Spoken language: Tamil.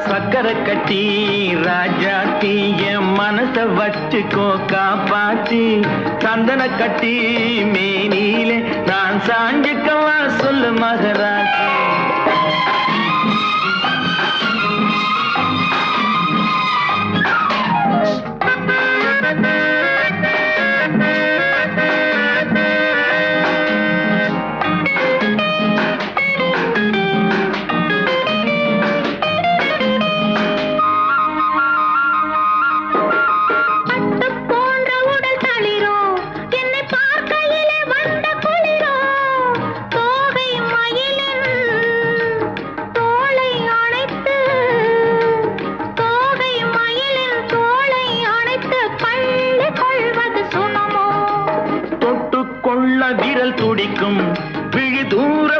சக்கரை கட்டி ராஜாத்தி என் மனச வச்சுக்கோ காப்பாத்தி சந்தன கட்டி மேனியிலே நான் சாஞ்சுக்கவா சொல்லு மகராசி. விரல் துடிக்கும் விழி தூர